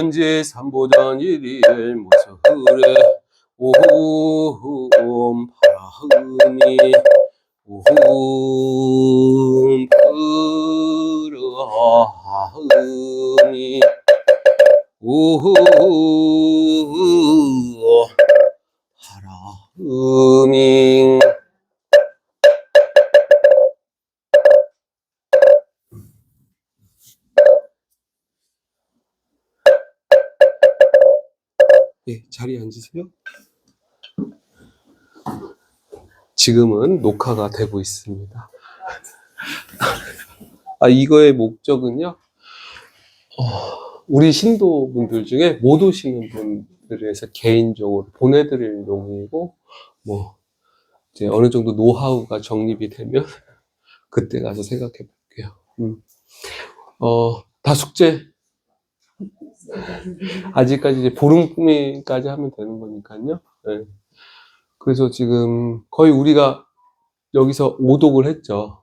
현재 삼보전 일일 모서흐레 오흠 파라흐니 오흠 파라흐니 오흠 파라흐니. 네, 자리에 앉으세요. 지금은 녹화가 되고 있습니다. 이거의 목적은요, 우리 신도분들 중에 못 오시는 분들을 위해서 개인적으로 보내드릴 용이고, 이제 어느 정도 노하우가 정립이 되면, 그때 가서 생각해 볼게요. 다 숙제. 아직까지 이제 보름까지 하면 되는 거니까요. 네. 그래서 지금 거의 우리가 여기서 5독을 했죠.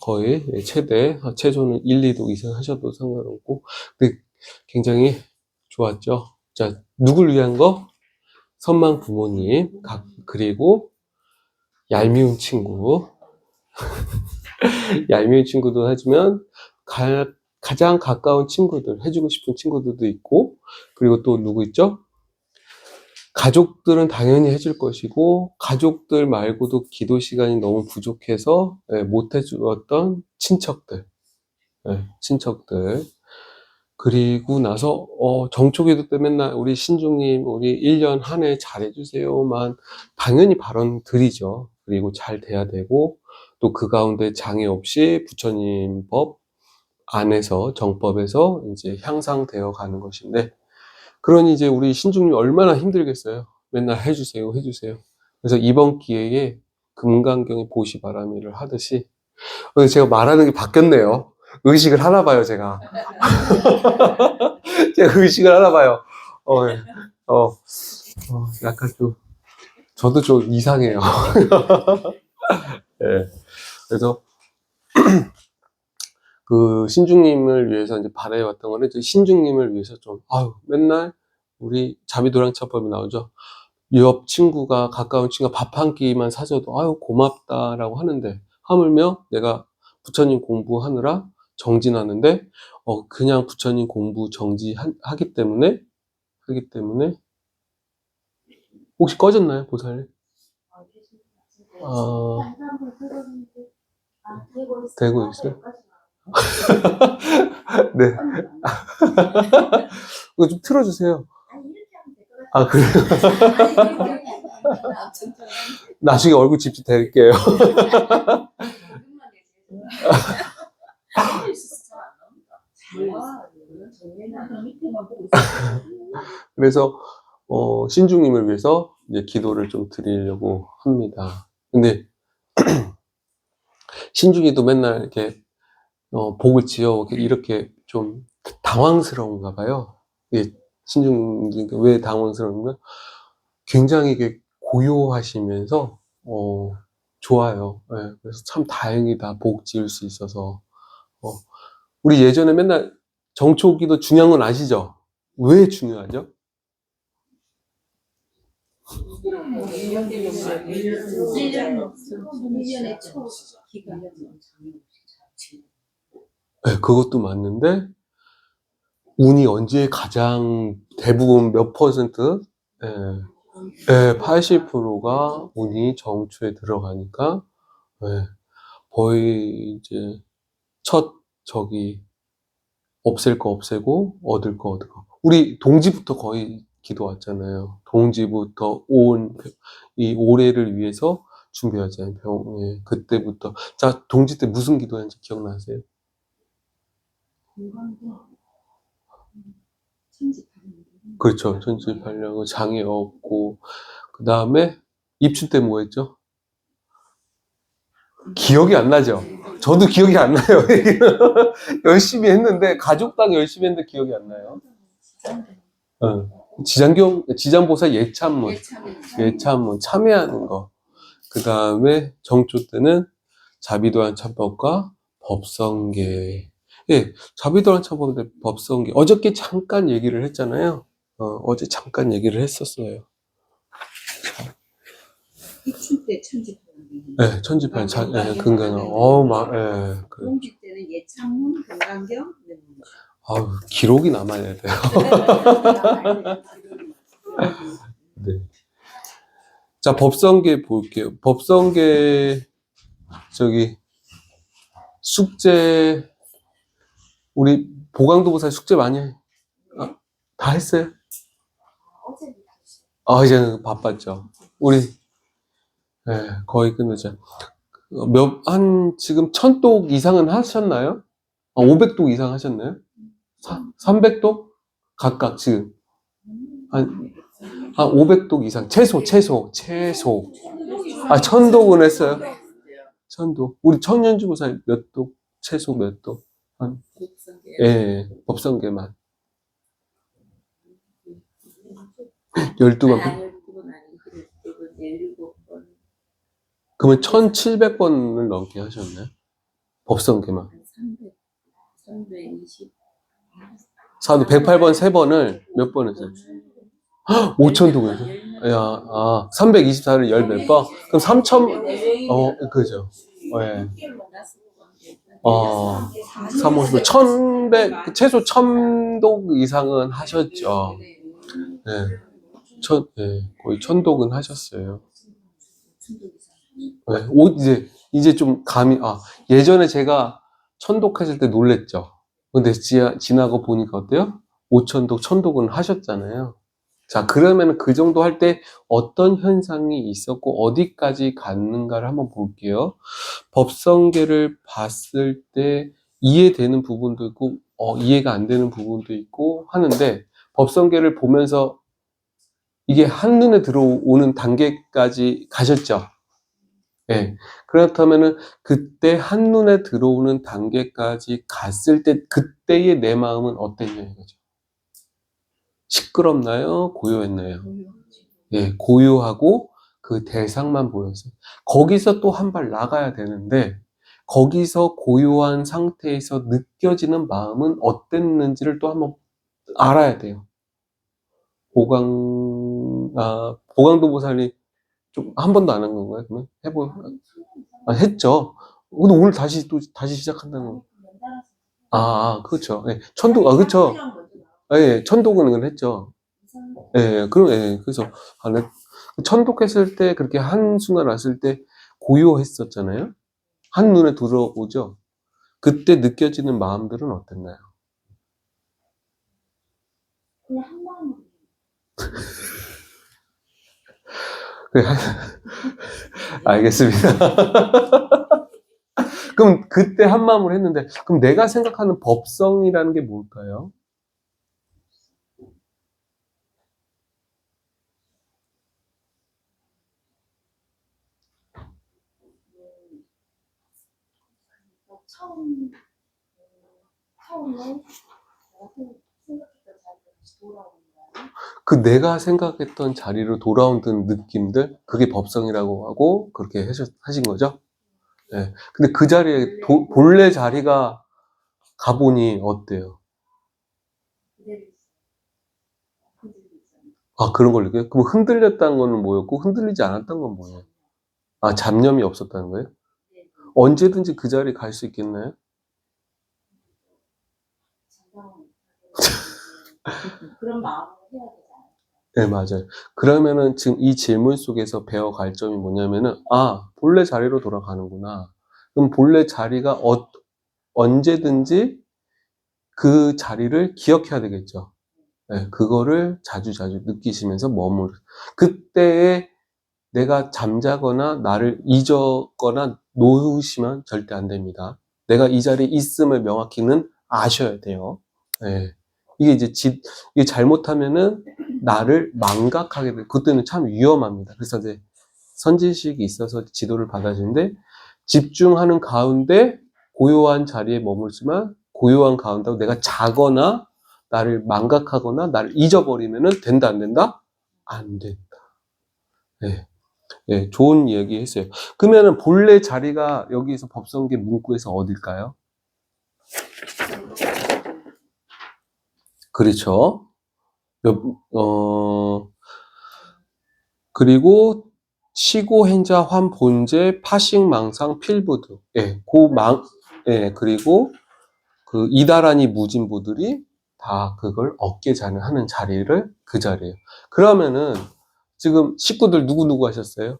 거의 최대, 최소는 1, 2독 이상 하셔도 상관없고. 근데 굉장히 좋았죠. 자, 누굴 위한 거? 선망 부모님, 그리고 얄미운 친구. 얄미운 친구도 해주면 가장 가까운 친구들, 해주고 싶은 친구들도 있고, 그리고 또 누구 있죠? 가족들은 당연히 해줄 것이고, 가족들 말고도 기도 시간이 너무 부족해서 못 해주었던 친척들, 친척들. 그리고 나서 정초기도 때 맨날 우리 신중님 우리 1년 한 해 잘해주세요만 당연히 발언 드리죠. 그리고 잘 돼야 되고, 또 그 가운데 장애 없이 부처님 법 안에서 정법에서 이제 향상되어 가는 것인데, 그러니 이제 우리 신중님 얼마나 힘들겠어요. 맨날 해주세요 해주세요. 그래서 이번 기회에 금강경의 보시바라미를 하듯이, 제가 말하는 게 바뀌었네요. 의식을 하나 봐요, 제가. 제가 의식을 하나 봐요. 약간 좀, 저도 좀 이상해요. 네. 그래서, 그, 신중님을 위해서 이제 바라해왔던 거는, 신중님을 위해서 좀, 맨날 우리 자비도랑차법이 나오죠. 옆 친구가, 가까운 친구가 밥 한 끼만 사줘도, 고맙다라고 하는데, 하물며 내가 부처님 공부하느라 정진하는데, 그냥 부처님 공부 하기 때문에, 혹시 꺼졌나요, 보살? 되고 있어요? 네. 이거 좀 틀어주세요. 그래요? 나중에 얼굴 집중 드릴게요. 그래서 신중님을 위해서 이제 기도를 좀 드리려고 합니다. 근데 신중이도 맨날 이렇게 복을 지어 이렇게 좀 당황스러운가 봐요. 신중이 왜 당황스러운가? 굉장히 이게 고요하시면서 좋아요. 네, 그래서 참 다행이다. 복 지을 수 있어서. 우리 예전에 맨날 정초기도 중요한 건 아시죠? 왜 중요하죠? 네, 그것도 맞는데, 운이 언제 가장 대부분 몇 퍼센트? 80%가 운이 정초에 들어가니까, 거의 이제 첫 없앨 거 없애고 얻을 거 얻고. 우리 동지부터 거의 기도 왔잖아요. 동지부터 이 올해를 위해서 준비하잖아요. 그때부터. 자, 동지 때 무슨 기도했는지 기억나세요? 그렇죠. 천지발령고 장애 없고, 그 다음에 입춘 때 뭐 했죠? 기억이 안 나죠? 저도 기억이 안 나요. 열심히 했는데, 가족당 열심히 했는데 기억이 안 나요. 지장보살 예참문, 참여하는 거. 그 다음에 정초 때는 자비도한 참법과 법성계. 예, 자비도란차법대 법성계. 어저께 잠깐 얘기를 했잖아요. 어제 잠깐 얘기를 했었어요. 입춘 때 천지판. 네, 천지판, 근간은, 그래. 공직 때는 예창문, 금강경. 아우, 기록이 남아야 돼요. 네. 자, 법성계 볼게요. 법성계, 숙제, 우리 보강도보살 숙제 많이 다 했어요? 이제는 바빴죠. 우리, 거의 끝내자. 지금 1000독 이상은 하셨나요? 500독 이상 하셨나요? 300독? 각각 지금. 한 500독 이상. 최소. 1000독은 했어요. 1000독. 우리 청년주보살 몇 독? 최소 몇 독? 법성계만. 12번. 그러면 1700번을 넘게 하셨나요? 법성계만. 320. 사도 108번 3번을 몇 번 했어요? 5000독을 했어요? 324를 10몇 번? 그럼 3000, 그죠. 예. 350, 1100, 최소 1000독 이상은 하셨죠. 거의 1000독은 하셨어요. 이제 좀 감이, 예전에 제가 1000독 하실 때 놀랬죠. 근데 지나고 보니까 어때요? 5000독, 1000독은 하셨잖아요. 자, 그러면 그 정도 할 때 어떤 현상이 있었고 어디까지 갔는가를 한번 볼게요. 법성계를 봤을 때 이해되는 부분도 있고 이해가 안 되는 부분도 있고 하는데, 법성계를 보면서 이게 한눈에 들어오는 단계까지 가셨죠? 네. 그렇다면은 그때 한눈에 들어오는 단계까지 갔을 때 그때의 내 마음은 어땠냐 이거죠. 시끄럽나요? 고요했나요? 예, 고요하고 그 대상만 보였어요. 거기서 또 한 발 나가야 되는데, 거기서 고요한 상태에서 느껴지는 마음은 어땠는지를 또 한번 알아야 돼요. 보강도 보살이 좀 한 번도 안 한 건가요? 그러면 했죠. 근데 오늘 다시 시작한다는 거. 그렇죠. 예, 천독, 그렇죠. 예, 천독은 했죠. 그래서, 천독했을 때, 그렇게 한순간 왔을 때, 고요했었잖아요? 한눈에 들어오죠? 그때 느껴지는 마음들은 어땠나요? 그냥 한 마음으로. 알겠습니다. 그럼 그때 한 마음으로 했는데, 그럼 내가 생각하는 법성이라는 게 뭘까요? 그 내가 생각했던 자리로 돌아오는 느낌들, 그게 법성이라고 하고 그렇게 하신 거죠? 네. 근데 그 자리에 본래 자리가 가보니 어때요? 그런 걸 느껴요? 그럼 흔들렸다는 거는 뭐였고 흔들리지 않았던 건 뭐예요? 잡념이 없었다는 거예요? 언제든지 그 자리에 갈 수 있겠나요? 그런 마음으로 해야 되잖아요. 네, 맞아요. 그러면은 지금 이 질문 속에서 배워갈 점이 뭐냐면은, 본래 자리로 돌아가는구나. 그럼 본래 자리가 언제든지 그 자리를 기억해야 되겠죠. 네, 그거를 자주자주 느끼시면서 그때에 내가 잠자거나 나를 잊었거나 놓으시면 절대 안 됩니다. 내가 이 자리에 있음을 명확히는 아셔야 돼요. 네. 이게 잘못하면은 나를 망각하게 돼. 그때는 참 위험합니다. 그래서 이제 선지식이 있어서 지도를 받아주는데, 집중하는 가운데 고요한 자리에 머물지만, 고요한 가운데 내가 자거나 나를 망각하거나 나를 잊어버리면은 된다, 안 된다? 안 된다. 네. 네, 좋은 얘기 했어요. 그러면은 본래 자리가 여기서 법성계 문구에서 어딜까요? 그렇죠. 그리고 시고, 행자, 환, 본제, 파식, 망상, 필부두. 예, 예, 그리고 그 이다라니 무진부들이 다 그걸 얻게자는 하는 자리를 그 자리예요. 그러면은 지금 식구들 누구 하셨어요?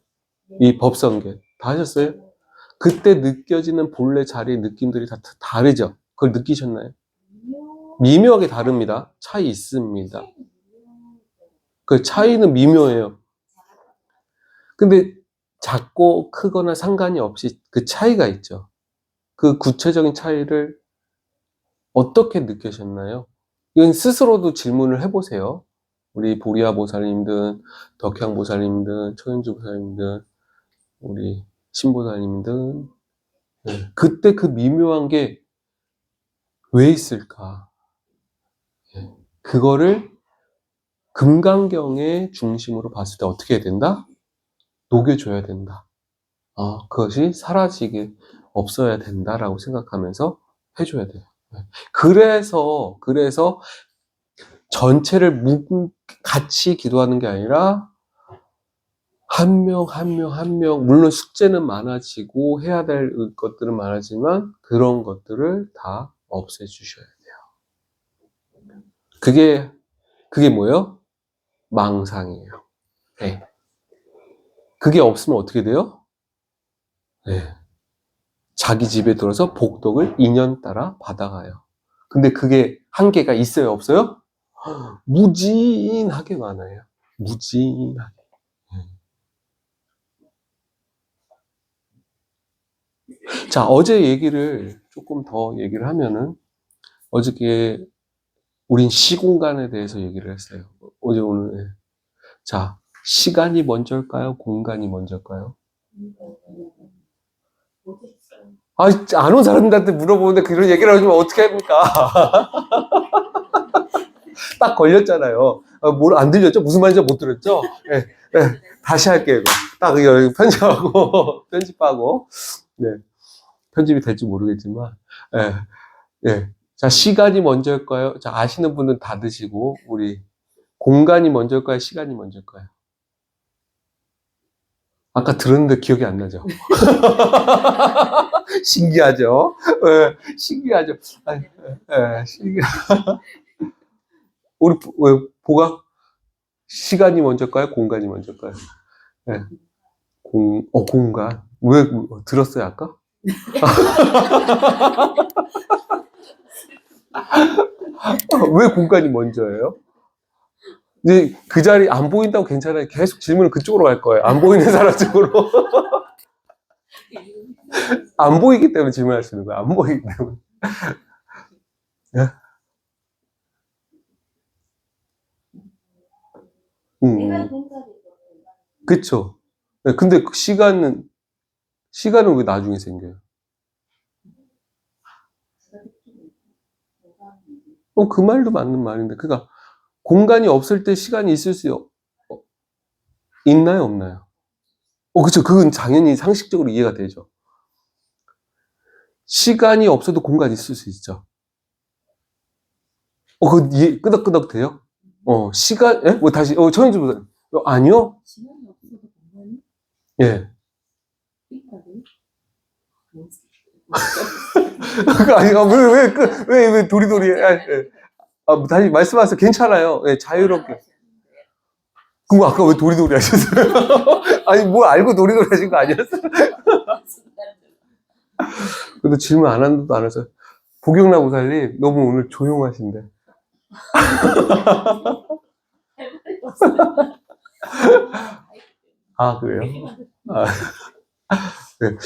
이 법성계 다 하셨어요? 그때 느껴지는 본래 자리의 느낌들이 다 다르죠? 그걸 느끼셨나요? 미묘하게 다릅니다. 차이 있습니다. 그 차이는 미묘해요. 근데 작고 크거나 상관이 없이 그 차이가 있죠. 그 구체적인 차이를 어떻게 느끼셨나요? 이건 스스로도 질문을 해보세요. 우리 보리아 보살님들, 덕향 보살님들, 천연주 보살님들, 우리 신보살님들. 네. 그때 그 미묘한 게 왜 있을까? 네. 그거를 금강경의 중심으로 봤을 때 어떻게 해야 된다? 녹여줘야 된다. 그것이 사라지게 없어야 된다라고 생각하면서 해줘야 돼요. 네. 그래서 전체를 같이 기도하는 게 아니라 한 명, 물론 숙제는 많아지고 해야 될 것들은 많아지만 그런 것들을 다 없애주셔야 돼요. 그게 뭐예요? 망상이에요. 네. 그게 없으면 어떻게 돼요? 네. 자기 집에 들어서 복덕을 인연 따라 받아가요. 근데 그게 한계가 있어요, 없어요? 무진하게 많아요. 무진하게. 자, 어제 얘기를 조금 더 얘기를 하면은, 어저께 우린 시공간에 대해서 얘기를 했어요. 어제 오늘. 자, 시간이 먼저일까요? 공간이 먼저일까요? 안 온 사람들한테 물어보는데 그런 얘기를 하시면 어떻게 합니까? 딱 걸렸잖아요. 뭘 안 들렸죠? 무슨 말인지 못 들었죠? 네, 네, 다시 할게요. 이거. 딱 여기 편집하고, 편집하고. 네, 편집이 될지 모르겠지만. 네, 네. 자, 시간이 먼저일까요? 자, 아시는 분은 다 드시고, 우리 공간이 먼저일까요? 시간이 먼저일까요? 아까 들었는데 기억이 안 나죠? 신기하죠? 신기하죠? 신기하 우리, 보가? 시간이 먼저일까요? 공간이 먼저일까요? 네. 공간. 왜, 들었어요, 아까? 왜 공간이 먼저예요? 이제 그 자리 안 보인다고 괜찮아요. 계속 질문을 그쪽으로 갈 거예요. 안 보이는 사람 쪽으로. 안 보이기 때문에 질문하시는 거예요. 안 보이기 때문에. 그쵸. 네, 근데 그 시간은 왜 나중에 생겨요? 그 말도 맞는 말인데. 그러니까 공간이 없을 때 시간이 있을 수 있나요, 없나요? 그쵸. 그건 당연히 상식적으로 이해가 되죠. 시간이 없어도 공간이 있을 수 있죠. 그거 이해, 끄덕끄덕 돼요? 시간, 예? 다시, 천인주 보다. 아니요? 시간이 없어도 공간이 예. 있다고요? 아니, 왜 도리도리, 다시 말씀하세요. 괜찮아요. 예, 자유롭게. 그럼 아까 왜 도리도리 하셨어요? 아니, 뭐 알고 도리도리 하신 거 아니었어요? 근데 질문 안 한다도 안 해서. 복용나 보살님, 너무 오늘 조용하신데. 그래요? 네.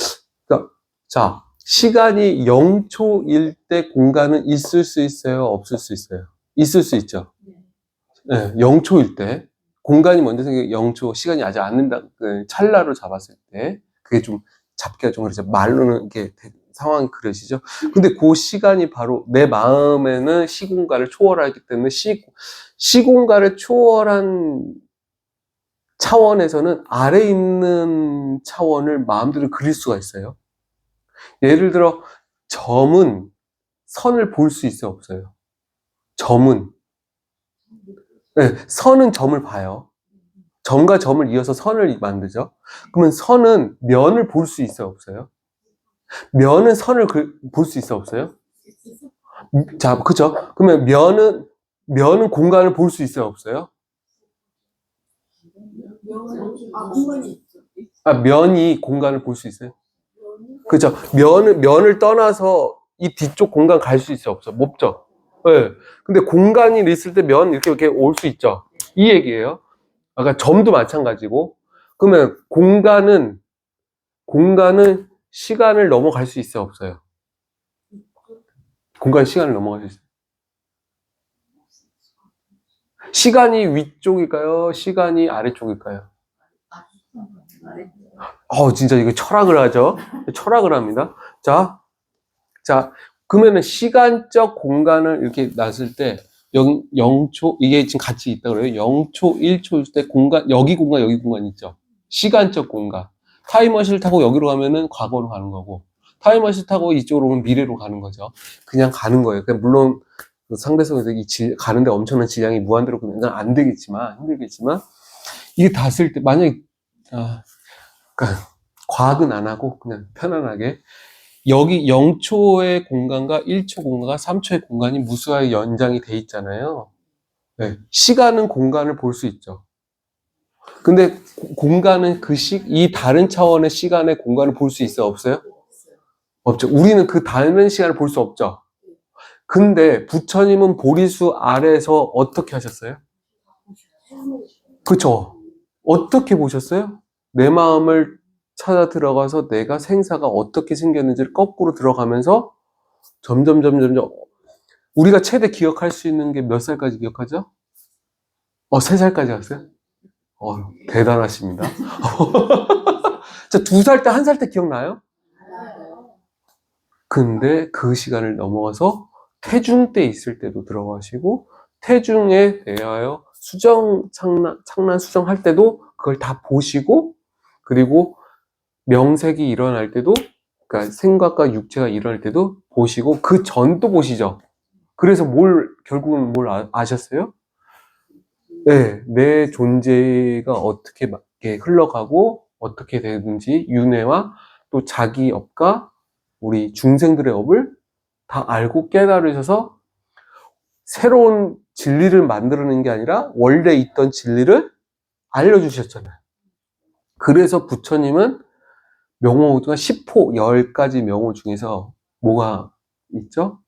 그러니까, 자, 시간이 0초일 때 공간은 있을 수 있어요? 없을 수 있어요? 있을 수 있죠? 네, 0초일 때. 공간이 먼저 생기고 0초, 시간이 아직 안 된다, 찰나로 잡았을 때. 그게 좀 잡기가 좀 그러죠. 말로는 이렇게 상황이 그러시죠? 근데 그 시간이 바로 내 마음에는 시공간을 초월하기 때문에 시공간을 초월한 차원에서는 아래 있는 차원을 마음대로 그릴 수가 있어요. 예를 들어 점은 선을 볼 수 있어요, 없어요? 점은. 네, 선은 점을 봐요. 점과 점을 이어서 선을 만들죠. 그러면 선은 면을 볼 수 있어요, 없어요? 면은 선을 볼 수 있어요, 없어요? 자, 그죠? 그러면 면은 공간을 볼 수 있어요, 없어요? 공간이 있죠. 아, 면이 공간을 볼 수 있어요? 그죠? 면을 떠나서 이 뒤쪽 공간 갈 수 있어요, 없어요? 없죠? 예. 근데 공간이 있을 때 면 이렇게 올 수 있죠? 이 얘기예요. 아까 점도 마찬가지고. 그러면 공간은 시간을 넘어갈 수 있어요, 없어요? 공간 시간을 넘어갈 수 있어요. 시간이 위쪽일까요? 시간이 아래쪽일까요? 진짜 이거 철학을 하죠? 철학을 합니다. 자, 그러면은 시간적 공간을 이렇게 놨을 때 0초, 이게 지금 같이 있다 그래요. 0초, 1초일 때 여기 공간 있죠? 시간적 공간. 타임머신을 타고 여기로 가면은 과거로 가는 거고, 타임머신 타고 이쪽으로 오면 미래로 가는 거죠. 그냥 가는 거예요. 물론, 상대성에서 가는데 엄청난 질량이 무한대로 그냥 안 되겠지만, 힘들겠지만, 이게 다 쓸 때, 만약에, 그러니까 과학은 안 하고 그냥 편안하게 여기 0초의 공간과 1초 공간과 3초의 공간이 무수하게 연장이 돼 있잖아요. 네. 시간은 공간을 볼 수 있죠. 근데 공간은 이 다른 차원의 시간의 공간을 볼 수 있어요? 없어요? 없죠. 우리는 그 다른 시간을 볼 수 없죠. 근데 부처님은 보리수 아래에서 어떻게 하셨어요? 그쵸? 어떻게 보셨어요? 내 마음을 찾아 들어가서 내가 생사가 어떻게 생겼는지를 거꾸로 들어가면서 점점 우리가 최대 기억할 수 있는 게 몇 살까지 기억하죠? 3살까지 갔어요? 대단하십니다. 자, 2살 때, 1살 때 기억나요? 근데 그 시간을 넘어가서 태중 때 있을 때도 들어가시고, 태중에 대하여 창란 수정할 때도 그걸 다 보시고, 그리고 명색이 일어날 때도, 그러니까 생각과 육체가 일어날 때도 보시고, 그 전도 보시죠. 그래서 결국은 뭘 아셨어요? 네, 내 존재가 어떻게 흘러가고, 어떻게 되는지, 윤회와 또 자기 업과 우리 중생들의 업을 다 알고 깨달으셔서 새로운 진리를 만들어내는 게 아니라 원래 있던 진리를 알려주셨잖아요. 그래서 부처님은 명호가 10호, 10가지 명호 중에서 뭐가 있죠?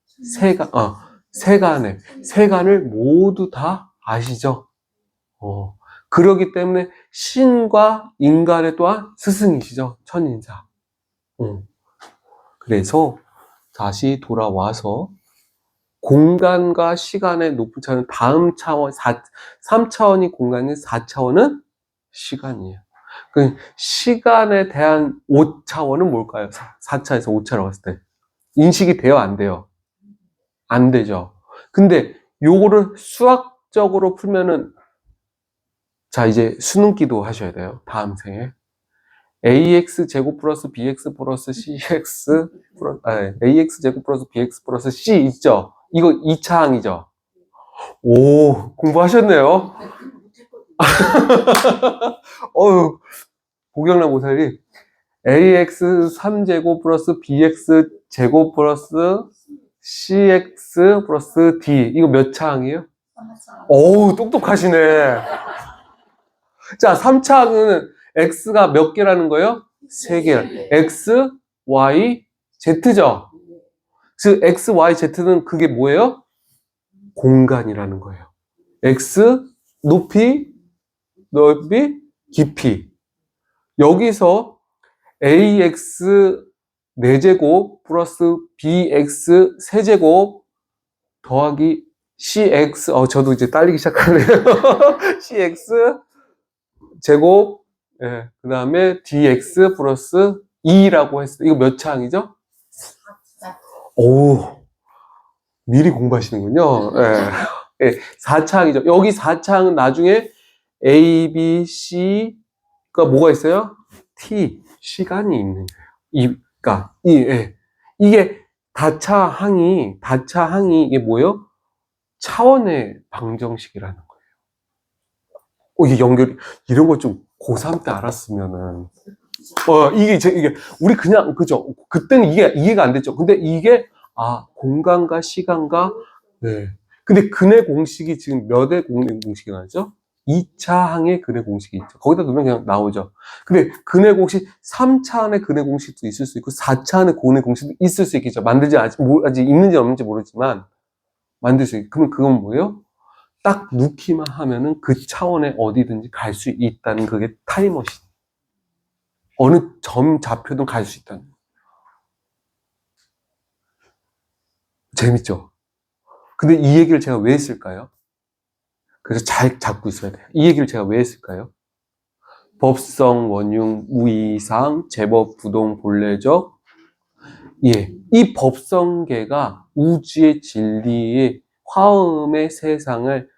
세간을 모두 다 아시죠? 그러기 때문에 신과 인간의 또한 스승이시죠. 천인사. 그래서 다시 돌아와서 공간과 시간의 높은 차원은 다음 차원, 3차원이 공간인 4차원은 시간이에요. 그 시간에 대한 5차원은 뭘까요? 4차에서 5차로 갔을 때. 인식이 돼요, 안 돼요? 안 되죠. 근데 요거를 수학적으로 풀면은, 자, 이제 수능기도 하셔야 돼요. 다음 생에. ax 제곱 플러스 bx 플러스 cx ax 제곱 플러스 bx 플러스 c 있죠? 이거 2차항이죠? 오, 공부하셨네요. 고경남 모살이 ax 3제곱 플러스 bx 제곱 플러스 cx 플러스 d 이거 몇 차항이에요? 어우, 똑똑하시네. 자, 3차항은 x가 몇 개라는 거예요? 3개. x, y, z죠? 즉, x, y, z는 그게 뭐예요? 공간이라는 거예요. x, 높이, 넓이, 깊이. 여기서 ax 4제곱 플러스 bx 세제곱 더하기 cx, 저도 이제 딸리기 시작하네요. cx 제곱, 그 다음에 dx 플러스 2라고 했어요. 이거 몇 차항이죠? 오, 미리 공부하시는군요. 4차항이죠. 여기 4차항은 나중에 A, B, C가 뭐가 있어요? T, 시간이 있는 거예요. 이게 다차항이 이게 뭐예요? 차원의 방정식이라는 거예요. 이게 연결이, 이런 거 좀 고3 때 알았으면은, 이게, 우리 그냥, 그죠? 그때는 이게 이해가 안 됐죠. 근데 이게, 공간과 시간과, 네. 근데 근의 공식이 지금 몇의 공식이 나왔죠? 2차 항의 근의 공식이 있죠. 거기다 넣으면 그냥 나오죠. 근데 근의 공식, 3차 안에 근의 공식도 있을 수 있고, 4차 안에 근의 공식도 있을 수 있겠죠. 만들지, 아직 있는지 없는지 모르지만, 만들 수 있고. 그러면 그건 뭐예요? 딱 넣기만 하면은 그 차원에 어디든지 갈 수 있다는 그게 타임머신. 어느 점 좌표든 갈 수 있다는. 재밌죠? 근데 이 얘기를 제가 왜 했을까요? 그래서 잘 잡고 있어야 돼요. 이 얘기를 제가 왜 했을까요? 법성, 원흉, 우이상, 제법, 부동, 본래적. 예. 이 법성계가 우주의 진리의 화음의 세상을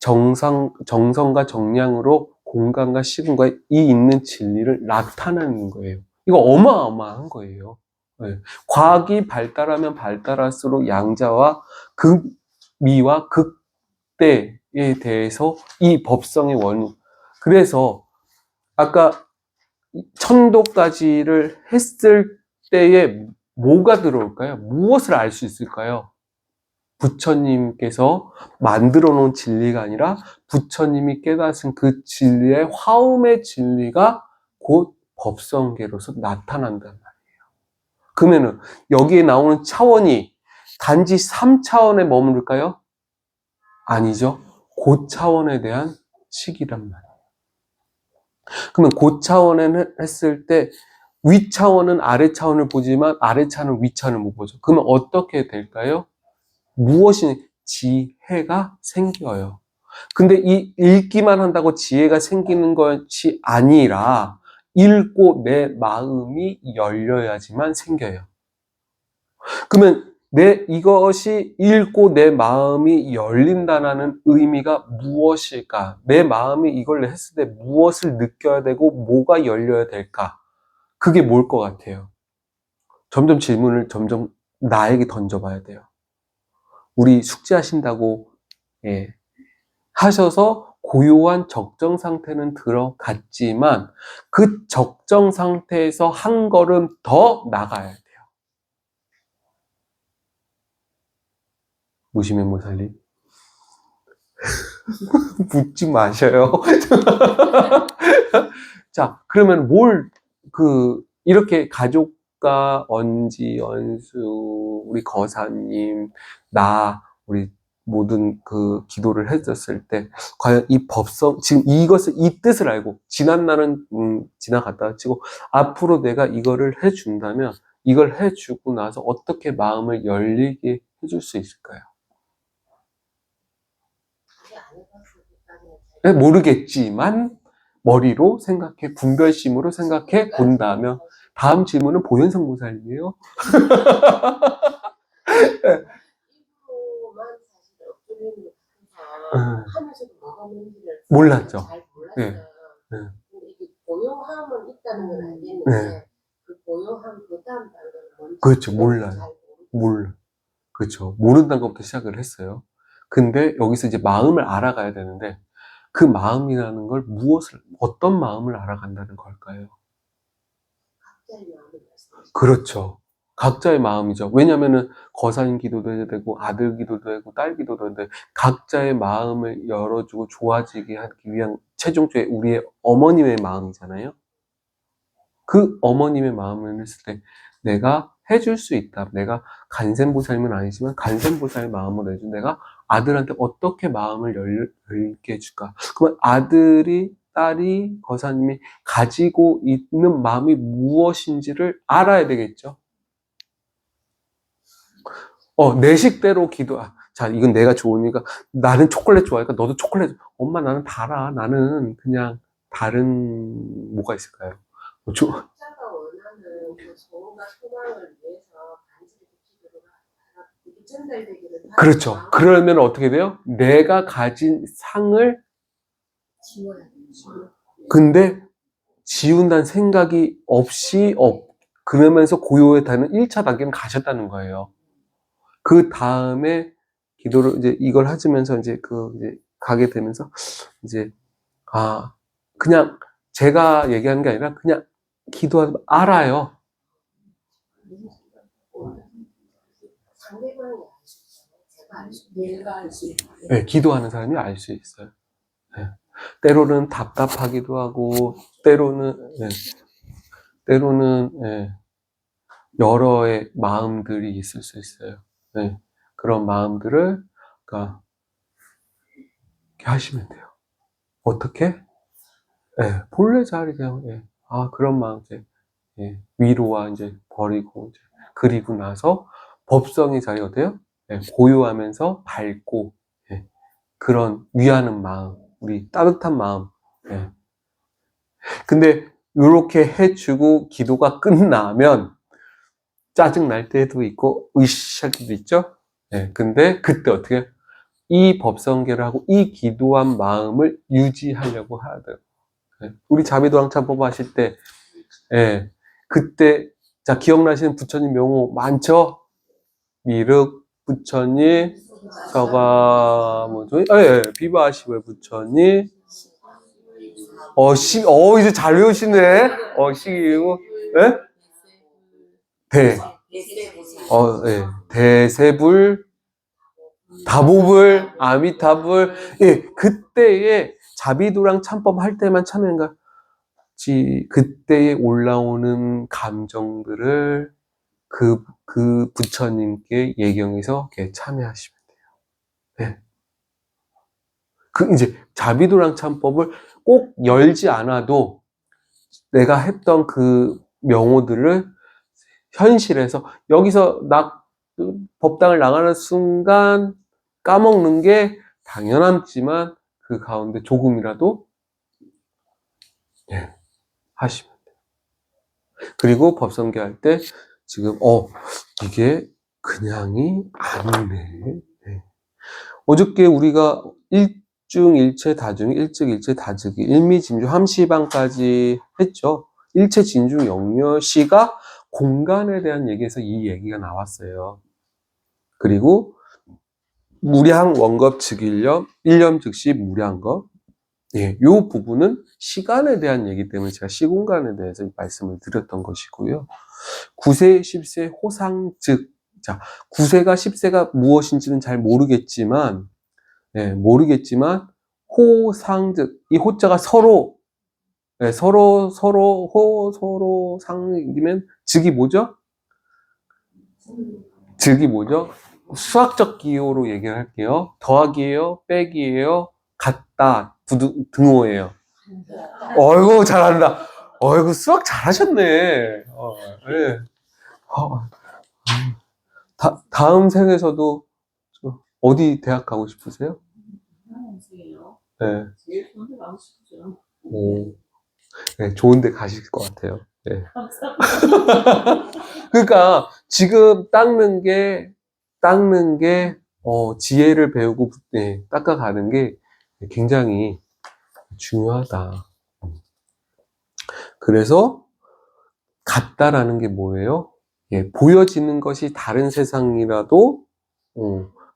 정성과 정량으로 공간과 시간과 이 있는 진리를 나타내는 거예요. 이거 어마어마한 거예요. 네. 과학이 발달하면 발달할수록 양자와 극미와 극대에 대해서 이 법성의 원리. 그래서 아까 천도까지를 했을 때에 뭐가 들어올까요? 무엇을 알 수 있을까요? 부처님께서 만들어 놓은 진리가 아니라 부처님이 깨닫은 그 진리의 화음의 진리가 곧 법성계로서 나타난단 말이에요. 그러면은 여기에 나오는 차원이 단지 3차원에 머무를까요? 아니죠. 고차원에 대한 식이란 말이에요. 그러면 고차원에 했을 때 위차원은 아래차원을 보지만 아래차원은 위차원을 못 보죠. 그러면 어떻게 될까요? 무엇이 지혜가 생겨요. 근데 이 읽기만 한다고 지혜가 생기는 것이 아니라 읽고 내 마음이 열려야지만 생겨요. 그러면 이것이 읽고 내 마음이 열린다는 의미가 무엇일까? 내 마음이 이걸 했을 때 무엇을 느껴야 되고 뭐가 열려야 될까? 그게 뭘 것 같아요? 점점 질문을 점점 나에게 던져봐야 돼요. 우리 숙제하신다고 하셔서 고요한 적정 상태는 들어갔지만 그 적정 상태에서 한 걸음 더 나가야 돼요. 무시면 모살리 묻지 마셔요. 자, 그러면 이렇게 가족과 언지, 언수, 우리 거사님, 우리 모든 그 기도를 해줬을 때, 과연 이 법성, 지금 이 뜻을 알고, 지난 날은, 지나갔다 치고, 앞으로 내가 이거를 해준다면, 이걸 해주고 나서 어떻게 마음을 열리게 해줄 수 있을까요? 네, 모르겠지만, 머리로 생각해, 분별심으로 생각해 본다면, 다음 질문은 보현성 보살님이에요. 입으로만 사실 엎드리는 하면서도 뭐가 뭔지를 몰랐죠. 잘 몰랐어요. 네. 네. 근데 이게 고요함은 있다는 건 알겠는데 네. 그 고요함 그 다음 단계는 뭔지 그렇죠. 잘 몰라요. 모르겠어요. 그렇죠. 모른다는 것부터 시작을 했어요. 근데 여기서 이제 마음을 알아가야 되는데, 그 마음이라는 걸 어떤 마음을 알아간다는 걸까요? 갑자기 마음이 말씀하시죠. 그렇죠. 각자의 마음이죠. 왜냐면은 거사님 기도도 해야 되고, 아들 기도도 하고, 딸 기도도 해야 되고, 각자의 마음을 열어주고 좋아지게 하기 위한 최종적인 우리의 어머님의 마음이잖아요. 그 어머님의 마음을 했을 때 내가 해줄 수 있다. 내가 간센보살님은 아니지만 간센보살의 마음으로 해준 내가 아들한테 어떻게 마음을 열게 해줄까? 그러면 아들이, 딸이, 거사님이 가지고 있는 마음이 무엇인지를 알아야 되겠죠. 내 식대로 자, 이건 내가 좋으니까 나는 초콜릿 좋아하니까 너도 초콜릿. 엄마 나는 달아. 나는 그냥 다른 뭐가 있을까요? 각자가 원하는 그 소원과 소망을 위해서 간절히 기도가 전달되기를 그렇죠. 바라는 그러면 어떻게 돼요? 내가 가진 상을 지워야 돼요. 근데 지운다는 생각이 그러면서 고요에 닿는 1차 단계는 가셨다는 거예요. 그 다음에 기도를 이제 이걸 하시면서 이제 이제 가게 되면서 이제 그냥 제가 얘기하는 게 아니라 그냥 기도하면 알아요. 상대방이 알 수 있잖아요. 제가 알 수 있어요. 얘가 알 수 있어요. 네, 기도하는 사람이 알 수 있어요. 네. 때로는 답답하기도 하고, 때로는, 여러의 마음들이 있을 수 있어요. 네. 그런 마음들을, 그러니까, 이렇게 하시면 돼요. 어떻게? 본래 자리 그냥, 그런 마음, 이제, 위로와 이제 버리고, 이제, 그리고 나서 법성의 자리 어때요? 고요하면서 밝고, 그런 위하는 마음, 우리 따뜻한 마음. 근데 이렇게 해주고 기도가 끝나면 짜증 날 때도 있고 으쌰할 때도 있죠. 근데 그때 어떻게 이 법성계를 하고 이 기도한 마음을 유지하려고 해야 돼요. 우리 자비도랑 참법 하실 때, 그때 자 기억나시는 부처님 명호 많죠? 미륵 부처님, 서가모니, 비바시회 부처님, 이제 잘 외우시네. 시기고, 대, 대세불, 다보불, 아미타불, 그때의 자비도랑 참법 할 때만 참여인가? 그때에 올라오는 감정들을 그 부처님께 예경해서 이렇게 참여하시면 돼요. 이제 자비도랑 참법을 꼭 열지 않아도 내가 했던 그 명호들을 현실에서 여기서 법당을 나가는 순간 까먹는 게 당연하지만 그 가운데 조금이라도 하시면 돼요. 그리고 법성계 할 때 지금 이게 그냥이 아니네. 어저께 우리가 일중일체 다중, 일즉일체 다즉이, 일미진주 함시방까지 했죠. 일체 진중 영려시가 공간에 대한 얘기에서 이 얘기가 나왔어요. 그리고 무량 원겁 즉일념, 일념 즉시 무량겁. 요 부분은 시간에 대한 얘기 때문에 제가 시공간에 대해서 말씀을 드렸던 것이고요. 9세, 10세, 호상즉. 자, 9세가 10세가 무엇인지는 잘 모르겠지만, 호상즉. 이 호자가 서로, 서로, 서로 상이면, 즉이 뭐죠? 즉이 뭐죠? 수학적 기호로 얘기를 할게요. 더하기예요? 빼기예요? 같다. 등호예요. 어이구, 잘한다. 어이구, 수학 잘하셨네. 다음 생에서도 어디 대학 가고 싶으세요? 네. 제일 좋은 데 가고 싶죠. 좋은 데 가실 것 같아요. 그러니까 지금 닦는 게 지혜를 배우고 닦아가는 게 굉장히 중요하다. 그래서 같다라는 게 뭐예요? 보여지는 것이 다른 세상이라도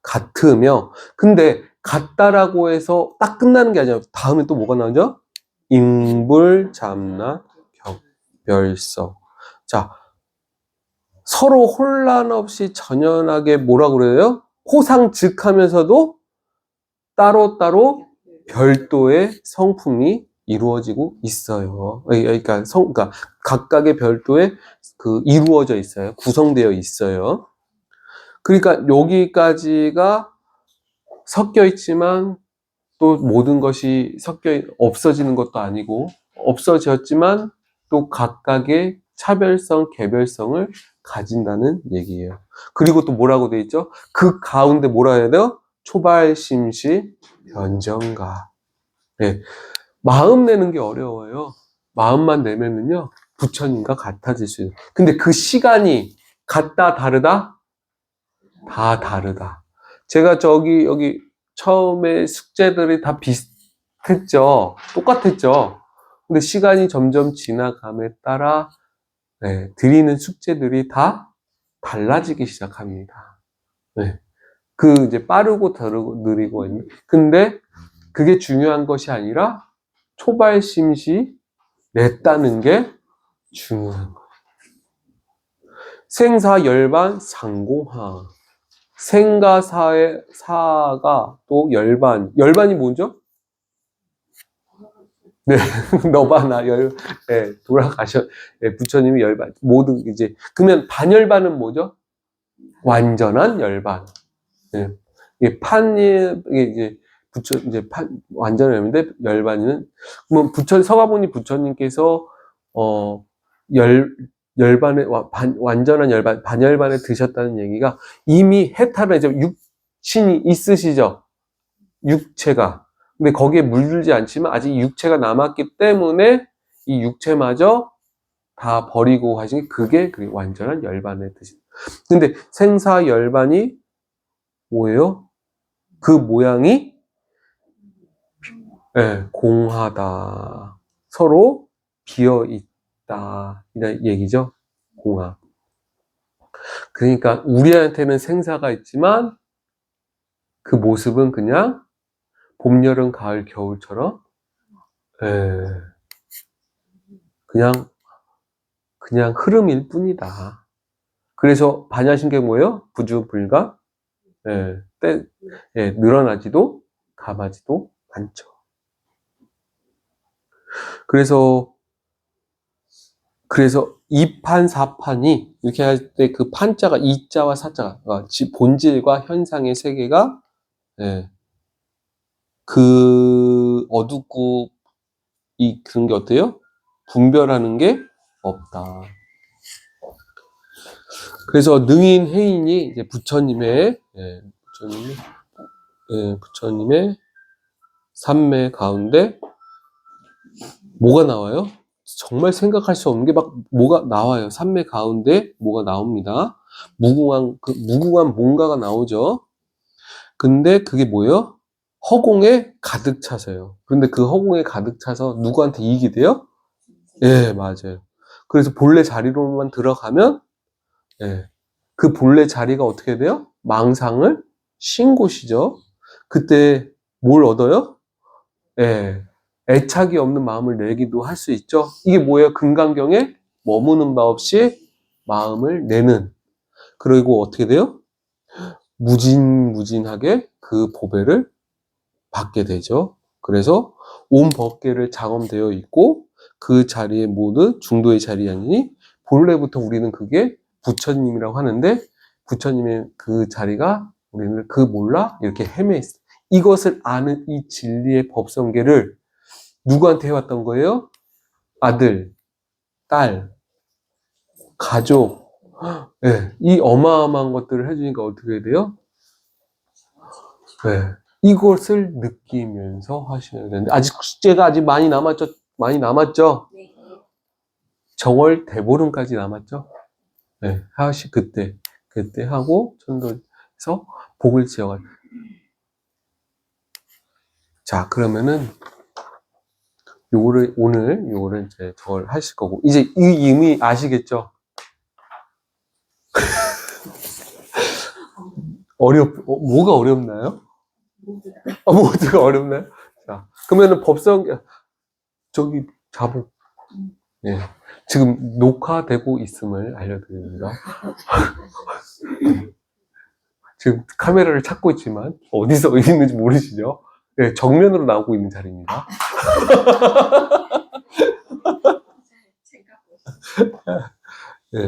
같으며, 근데 같다라고 해서 딱 끝나는 게 아니라 다음에 또 뭐가 나오죠? 인불, 잠나, 격별성. 자, 서로 혼란 없이 전연하게 뭐라 그래요? 호상즉하면서도 따로따로 별도의 성품이 이루어지고 있어요. 그러니까 각각의 별도의 이루어져 있어요. 구성되어 있어요. 그러니까 여기까지가 섞여 있지만 또 모든 것이 없어지는 것도 아니고, 없어졌지만 또 각각의 차별성, 개별성을 가진다는 얘기예요. 그리고 또 뭐라고 돼 있죠? 그 가운데 뭐라 해야 돼요? 초발심시 변정가. 마음 내는 게 어려워요. 마음만 내면은요, 부처님과 같아질 수 있어요. 근데 그 시간이 같다, 다르다? 다 다르다. 제가 여기 처음에 숙제들이 다 비슷했죠. 똑같았죠. 근데 시간이 점점 지나감에 따라 드리는 숙제들이 다 달라지기 시작합니다. 네. 그 이제 빠르고 느리고 있는. 근데 그게 중요한 것이 아니라 초발심시 냈다는 게 중요한 거예요. 생사 열반 상공하. 생과 사의 사가 또 열반이 뭐죠? 네, 너바 나 네, 네, 부처님이 열반 모든 이제 그러면 반열반은 뭐죠? 완전한 열반. 네. 이게 이게 이제 이제 완전한 열반이는 그러면 서가모니 부처님께서 어 열반에 완전한 열반 반열반에 드셨다는 얘기가 이미 해탈을 이제 육신이 있으시죠. 육체가. 근데 거기에 물들지 않지만 아직 육체가 남았기 때문에 이 육체마저 다 버리고 하신 그게 그 완전한 열반에 드신. 근데 생사 열반이 뭐예요? 그 모양이 네, 공하다. 서로 비어 있다. 이런 얘기죠. 공하. 그러니까 우리한테는 생사가 있지만 그 모습은 그냥 봄, 여름, 가을, 겨울처럼 예, 그냥 흐름일 뿐이다. 그래서 반야신경 뭐예요? 부주불가 예, 늘어나지도 가마지도 않죠. 그래서 2판, 4판이 이렇게 할 때 그 판자가 2자와 4자가 본질과 현상의 세계가 예, 그 어둡고 그런 게 어때요? 분별하는 게 없다. 그래서 능인 해인이 이제 부처님의 부처님의 삼매 가운데 뭐가 나와요? 정말 생각할 수 없는 게 막 뭐가 나와요. 삼매 가운데 뭐가 나옵니다. 무궁한 뭔가가 나오죠. 근데 그게 뭐예요? 허공에 가득 차서요. 그런데 그 허공에 가득 차서 누구한테 이익이 돼요? 예, 맞아요. 그래서 본래 자리로만 들어가면 예, 그 본래 자리가 어떻게 돼요? 망상을 쉰 곳이죠. 그때 뭘 얻어요? 예, 애착이 없는 마음을 내기도 할 수 있죠. 이게 뭐예요? 금강경에 머무는 바 없이 마음을 내는. 그리고 어떻게 돼요? 무진무진하게 그 보배를 받게 되죠. 그래서 온 법계를 장엄되어 있고 그 자리에 모든 중도의 자리에 아니니 본래부터 우리는 그게 부처님이라고 하는데 부처님의 그 자리가 우리는 그 몰라 이렇게 헤매 있어. 이것을 아는 이 진리의 법성계를 누구한테 해왔던 거예요? 아들, 딸, 가족. 네, 이 어마어마한 것들을 해주니까 어떻게 돼요? 네, 이것을 느끼면서 하셔야 되는데 아직 숙제가 아직 많이 남았죠? 많이 남았죠? 네. 정월 대보름까지 남았죠? 네, 그때 하고 천도에서 복을 지어가. 자, 그러면은 요거를 이제 저걸 하실 거고 이제 이 의미 아시겠죠? 뭐가 어렵나요? 모두가 어렵나요? 자, 그러면은 저기 자복. 예. 지금 녹화되고 있음을 알려드립니다. 지금 카메라를 찾고 있지만 어디서 있는지 모르시죠? 예, 정면으로 나오고 있는 자리입니다. 예.